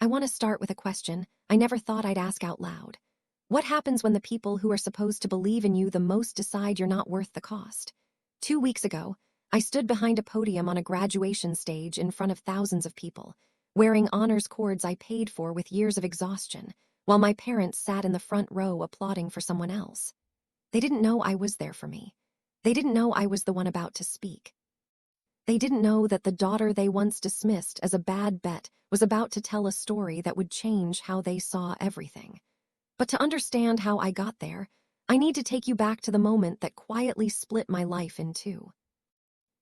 I want to start with a question I never thought I'd ask out loud. What happens when the people who are supposed to believe in you the most decide you're not worth the cost? 2 weeks ago, I stood behind a podium on a graduation stage in front of thousands of people, wearing honors cords I paid for with years of exhaustion, while my parents sat in the front row applauding for someone else. They didn't know I was there for me. They didn't know I was the one about to speak. They didn't know that the daughter they once dismissed as a bad bet was about to tell a story that would change how they saw everything. But to understand how I got there, I need to take you back to the moment that quietly split my life in two.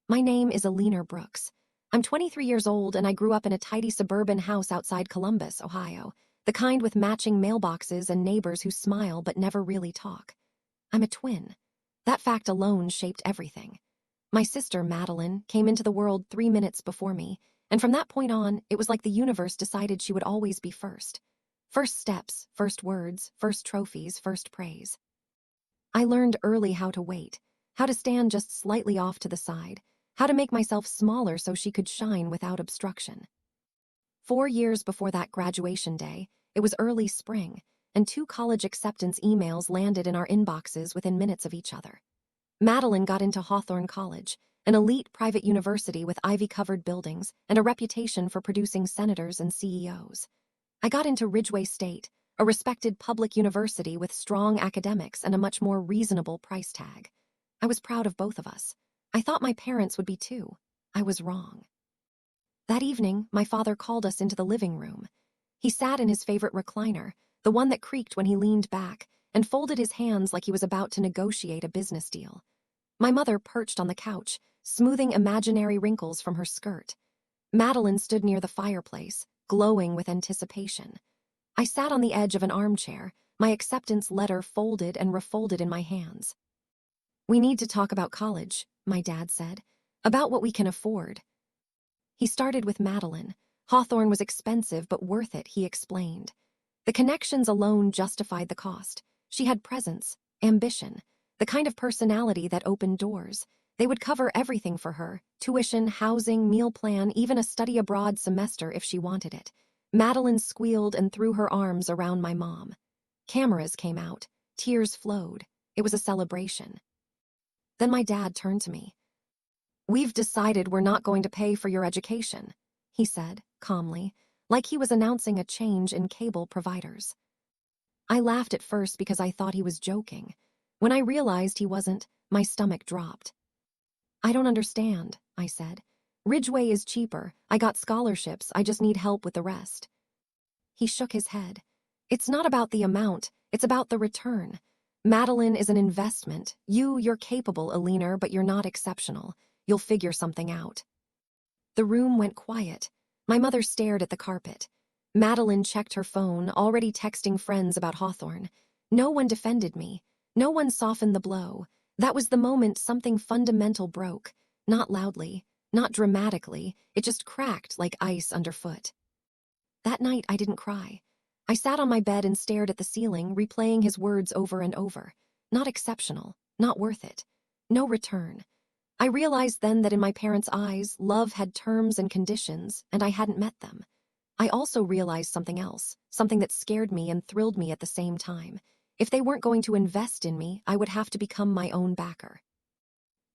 My name is Alina Brooks. I'm 23 years old and I grew up in a tidy suburban house outside Columbus, Ohio, the kind with matching mailboxes and neighbors who smile but never really talk. I'm a twin. That fact alone shaped everything. My sister, Madeline, came into the world 3 minutes before me, and from that point on, it was like the universe decided she would always be first. First steps, first words, first trophies, first praise. I learned early how to wait, how to stand just slightly off to the side, how to make myself smaller so she could shine without obstruction. 4 years before that graduation day, it was early spring, and 2 college acceptance emails landed in our inboxes within minutes of each other. Madeline got into Hawthorne College, an elite private university with ivy-covered buildings and a reputation for producing senators and CEOs. I got into Ridgeway State, a respected public university with strong academics and a much more reasonable price tag. I was proud of both of us. I thought my parents would be too. I was wrong. That evening, my father called us into the living room. He sat in his favorite recliner, the one that creaked when he leaned back, and folded his hands like he was about to negotiate a business deal. My mother perched on the couch, smoothing imaginary wrinkles from her skirt. Madeline stood near the fireplace, glowing with anticipation. I sat on the edge of an armchair, my acceptance letter folded and refolded in my hands. "We need to talk about college," my dad said, "about what we can afford." He started with Madeline. Hawthorne was expensive but worth it, he explained. The connections alone justified the cost. She had presence, ambition, the kind of personality that opened doors. They would cover everything for her: tuition, housing, meal plan, even a study abroad semester if she wanted it. Madeline squealed and threw her arms around my mom. Cameras came out. Tears flowed. It was a celebration. Then my dad turned to me. "We've decided we're not going to pay for your education," he said, calmly, like he was announcing a change in cable providers. I laughed at first because I thought he was joking. When I realized he wasn't, my stomach dropped. "I don't understand," I said. "Ridgeway is cheaper. I got scholarships. I just need help with the rest." He shook his head. "It's not about the amount. It's about the return. Madeline is an investment. You're capable, Alina, but you're not exceptional. You'll figure something out." The room went quiet. My mother stared at the carpet. Madeline checked her phone, already texting friends about Hawthorne. No one defended me. No one softened the blow. That was the moment something fundamental broke. Not loudly, not dramatically. It just cracked like ice underfoot. That night, I didn't cry. I sat on my bed and stared at the ceiling, replaying his words over and over. Not exceptional, not worth it. No return. I realized then that in my parents' eyes, love had terms and conditions, and I hadn't met them. I also realized something else, something that scared me and thrilled me at the same time. If they weren't going to invest in me, I would have to become my own backer.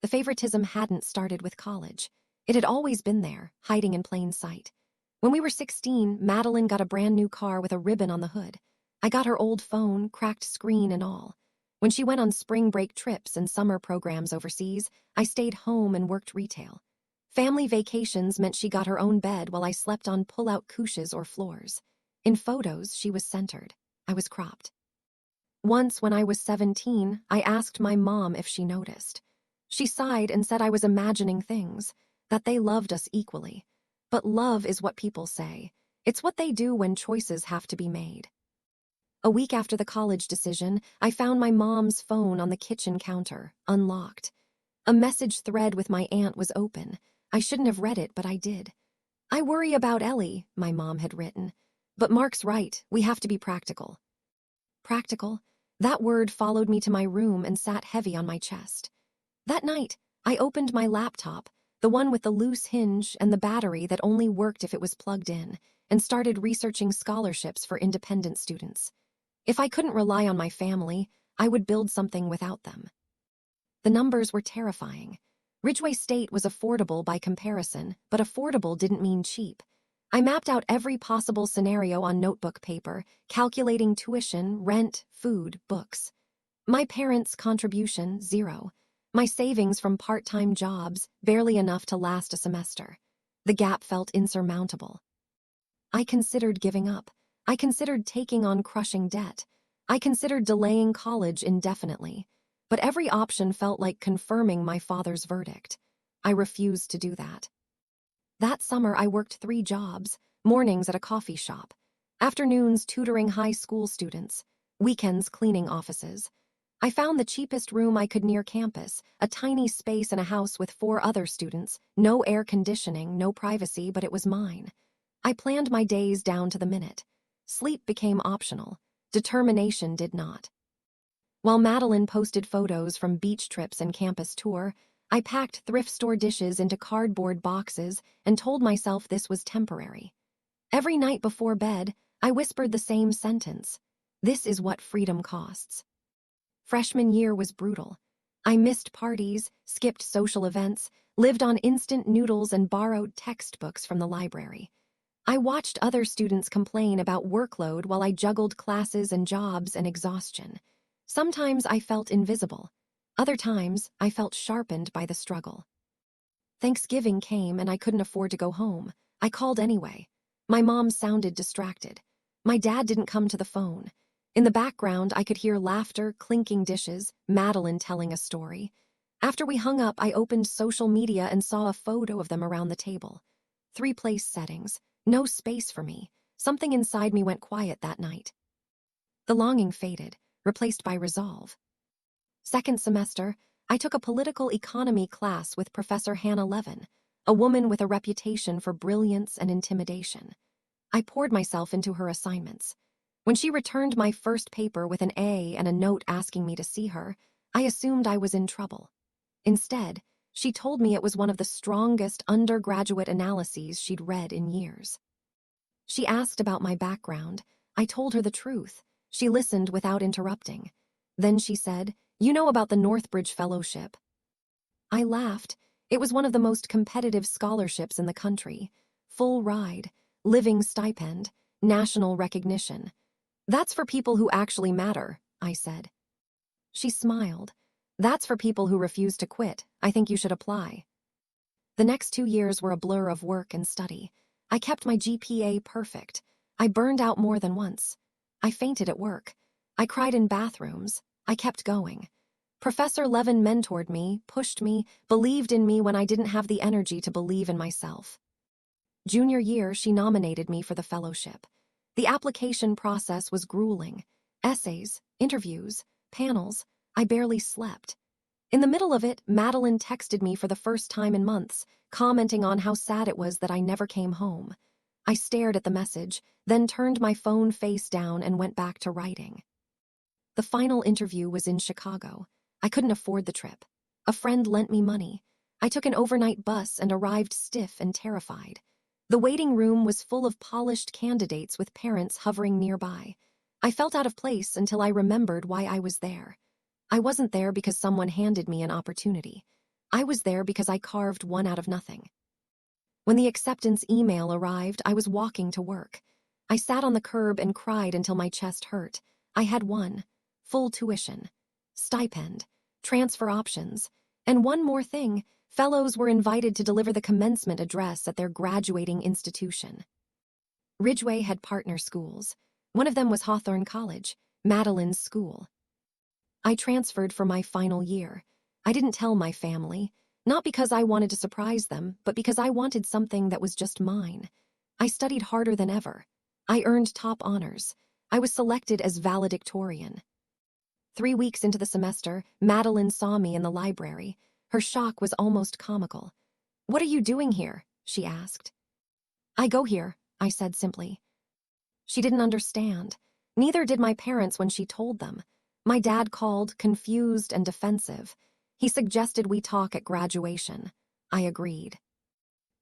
The favoritism hadn't started with college. It had always been there, hiding in plain sight. When we were 16, Madeline got a brand new car with a ribbon on the hood. I got her old phone, cracked screen and all. When she went on spring break trips and summer programs overseas, I stayed home and worked retail. Family vacations meant she got her own bed while I slept on pull-out couches or floors. In photos, she was centered. I was cropped. Once, when I was 17, I asked my mom if she noticed. She sighed and said I was imagining things, that they loved us equally. But love is what people say. It's what they do when choices have to be made. A week after the college decision, I found my mom's phone on the kitchen counter, unlocked. A message thread with my aunt was open. I shouldn't have read it, but I did. "I worry about Ellie," my mom had written. "But Mark's right, we have to be practical." Practical? That word followed me to my room and sat heavy on my chest. That night, I opened my laptop, the one with the loose hinge and the battery that only worked if it was plugged in, and started researching scholarships for independent students. If I couldn't rely on my family, I would build something without them. The numbers were terrifying. Ridgeway State was affordable by comparison, but affordable didn't mean cheap. I mapped out every possible scenario on notebook paper, calculating tuition, rent, food, books. My parents' contribution, zero. My savings from part-time jobs, barely enough to last a semester. The gap felt insurmountable. I considered giving up. I considered taking on crushing debt. I considered delaying college indefinitely. But every option felt like confirming my father's verdict. I refused to do that. That summer, I worked 3 jobs: mornings at a coffee shop, afternoons tutoring high school students, weekends cleaning offices. I found the cheapest room I could near campus, a tiny space in a house with 4 other students, no air conditioning, no privacy, but it was mine. I planned my days down to the minute. Sleep became optional. Determination did not. While Madeline posted photos from beach trips and campus tour, I packed thrift store dishes into cardboard boxes and told myself this was temporary. Every night before bed, I whispered the same sentence: "This is what freedom costs." Freshman year was brutal. I missed parties, skipped social events, lived on instant noodles, and borrowed textbooks from the library. I watched other students complain about workload while I juggled classes and jobs and exhaustion. Sometimes I felt invisible. Other times, I felt sharpened by the struggle. Thanksgiving came and I couldn't afford to go home. I called anyway. My mom sounded distracted. My dad didn't come to the phone. In the background, I could hear laughter, clinking dishes, Madeline telling a story. After we hung up, I opened social media and saw a photo of them around the table. 3 place settings, no space for me. Something inside me went quiet that night. The longing faded, replaced by resolve. Second semester, I took a political economy class with Professor Hannah Levin, a woman with a reputation for brilliance and intimidation. I poured myself into her assignments. When she returned my first paper with an A and a note asking me to see her, I assumed I was in trouble. Instead, she told me it was one of the strongest undergraduate analyses she'd read in years. She asked about my background. I told her the truth. She listened without interrupting. Then she said, "You know about the Northbridge Fellowship." I laughed. It was one of the most competitive scholarships in the country. Full ride, living stipend, national recognition. "That's for people who actually matter," I said. She smiled. "That's for people who refuse to quit. I think you should apply." The next 2 years were a blur of work and study. I kept my GPA perfect. I burned out more than once. I fainted at work. I cried in bathrooms. I kept going. Professor Levin mentored me, pushed me, believed in me when I didn't have the energy to believe in myself. Junior year, she nominated me for the fellowship. The application process was grueling. Essays, interviews, panels. I barely slept. In the middle of it, Madeline texted me for the first time in months, commenting on how sad it was that I never came home. I stared at the message, then turned my phone face down and went back to writing. The final interview was in Chicago. I couldn't afford the trip. A friend lent me money. I took an overnight bus and arrived stiff and terrified. The waiting room was full of polished candidates with parents hovering nearby. I felt out of place until I remembered why I was there. I wasn't there because someone handed me an opportunity. I was there because I carved one out of nothing. When the acceptance email arrived, I was walking to work. I sat on the curb and cried until my chest hurt. I had won: full tuition, stipend, transfer options, and one more thing: fellows were invited to deliver the commencement address at their graduating institution. Ridgeway had partner schools. One of them was Hawthorne College, Madeline's school. I transferred for my final year. I didn't tell my family, not because I wanted to surprise them, but because I wanted something that was just mine. I studied harder than ever. I earned top honors. I was selected as valedictorian. 3 weeks into the semester, Madeline saw me in the library. Her shock was almost comical. "What are you doing here?" she asked. "I go here," I said simply. She didn't understand. Neither did my parents when she told them. My dad called, confused and defensive. He suggested we talk at graduation. I agreed.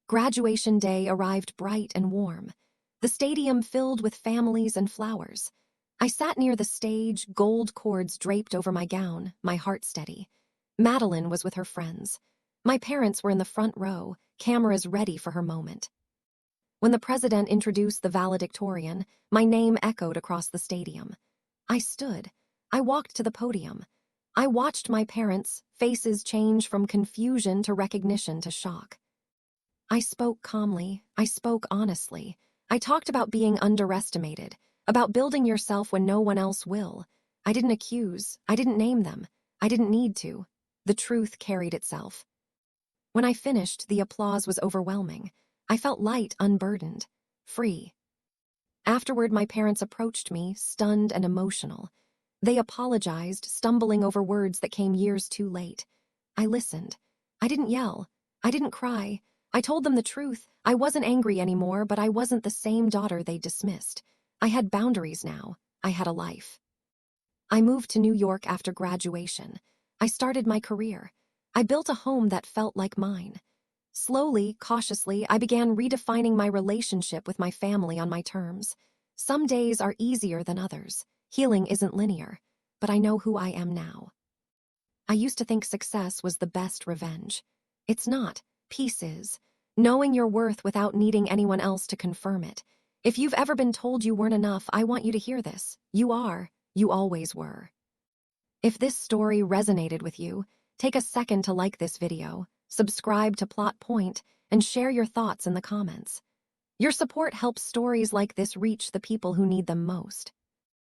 Graduation day arrived bright and warm. The stadium filled with families and flowers. I sat near the stage, gold cords draped over my gown, my heart steady. Madeline was with her friends. My parents were in the front row, cameras ready for her moment. When the president introduced the valedictorian, my name echoed across the stadium. I stood. I walked to the podium. I watched my parents' faces change from confusion to recognition to shock. I spoke calmly. I spoke honestly. I talked about being underestimated, about building yourself when no one else will. I didn't accuse. I didn't name them. I didn't need to. The truth carried itself. When I finished, the applause was overwhelming. I felt light, unburdened, free. Afterward, my parents approached me, stunned and emotional. They apologized, stumbling over words that came years too late. I listened. I didn't yell. I didn't cry. I told them the truth. I wasn't angry anymore, but I wasn't the same daughter they dismissed. I had boundaries now. I had a life. I moved to New York after graduation. I started my career. I built a home that felt like mine. Slowly, cautiously, I began redefining my relationship with my family on my terms. Some days are easier than others. Healing isn't linear, but I know who I am now. I used to think success was the best revenge. It's not. Peace is. Knowing your worth without needing anyone else to confirm it. If you've ever been told you weren't enough, I want you to hear this. You are. You always were. If this story resonated with you, take a second to like this video, subscribe to Plot Point, and share your thoughts in the comments. Your support helps stories like this reach the people who need them most.